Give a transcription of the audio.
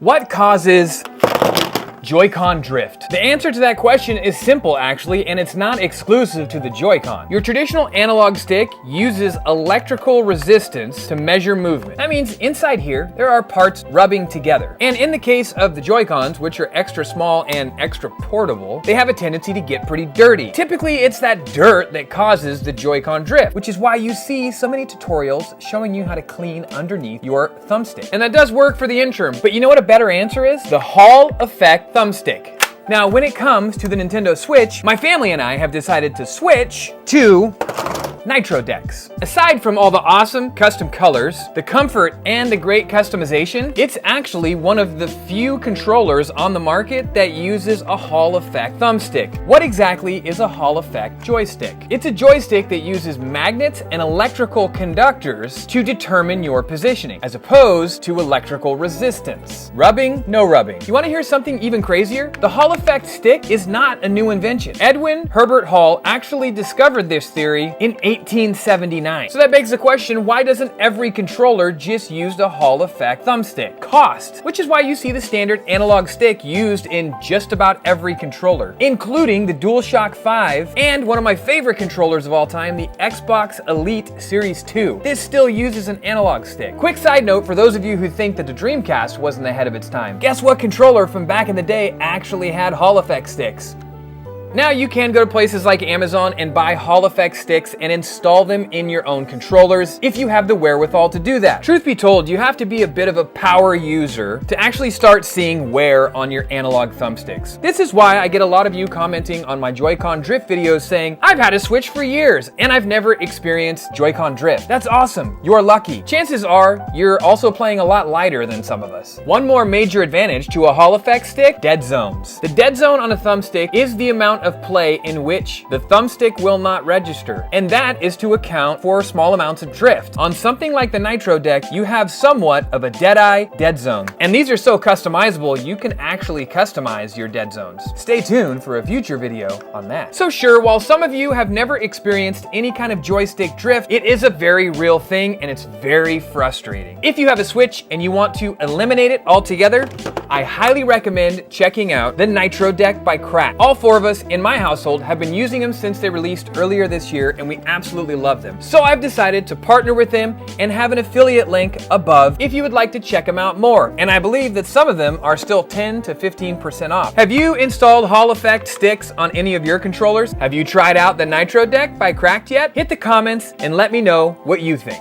What causes Joy-Con drift? The answer to that question is simple actually, and it's not exclusive to the Joy-Con. Your traditional analog stick uses electrical resistance to measure movement. That means inside here, there are parts rubbing together. And in the case of the Joy-Cons, which are extra small and extra portable, they have a tendency to get pretty dirty. Typically, it's that dirt that causes the Joy-Con drift, which is why you see so many tutorials showing you how to clean underneath your thumbstick. And that does work for the interim, but you know what a better answer is? The Hall effect thumbstick. Now, when it comes to the Nintendo Switch, my family and I have decided to switch to Nitro decks. Aside from all the awesome custom colors, the comfort, and the great customization, it's actually one of the few controllers on the market that uses a Hall effect thumbstick. What exactly is a Hall effect joystick? It's a joystick that uses magnets and electrical conductors to determine your positioning, as opposed to electrical resistance. Rubbing, no rubbing. You want to hear something even crazier? The Hall effect stick is not a new invention. Edwin Herbert Hall actually discovered this theory in 1879. So that begs the question, why doesn't every controller just use the Hall effect thumbstick? Cost, which is why you see the standard analog stick used in just about every controller, including the DualShock 5 and one of my favorite controllers of all time, the Xbox Elite Series 2. This still uses an analog stick. Quick side note for those of you who think that the Dreamcast wasn't ahead of its time. Guess what controller from back in the day actually had Hall effect sticks? Now you can go to places like Amazon and buy Hall effect sticks and install them in your own controllers if you have the wherewithal to do that. Truth be told, you have to be a bit of a power user to actually start seeing wear on your analog thumbsticks. This is why I get a lot of you commenting on my Joy-Con drift videos saying, I've had a Switch for years and I've never experienced Joy-Con drift. That's awesome. You're lucky. Chances are you're also playing a lot lighter than some of us. One more major advantage to a Hall effect stick, dead zones. The dead zone on a thumbstick is the amount of play in which the thumbstick will not register, and that is to account for small amounts of drift. On something like the Nitro deck, you have somewhat of a dead-eye dead zone, and these are so customizable you can actually customize your dead zones. Stay tuned for a future video on that. So sure, while some of you have never experienced any kind of joystick drift, it is a very real thing and it's very frustrating. If you have a Switch and you want to eliminate it altogether, I highly recommend checking out the Nitro deck by Crack. All four of us in my household have been using them since they released earlier this year, and we absolutely love them. So I've decided to partner with them and have an affiliate link above if you would like to check them out more. And I believe that some of them are still 10 to 15% off. Have you installed Hall effect sticks on any of your controllers? Have you tried out the Nitro deck by Cracked yet? Hit the comments and let me know what you think.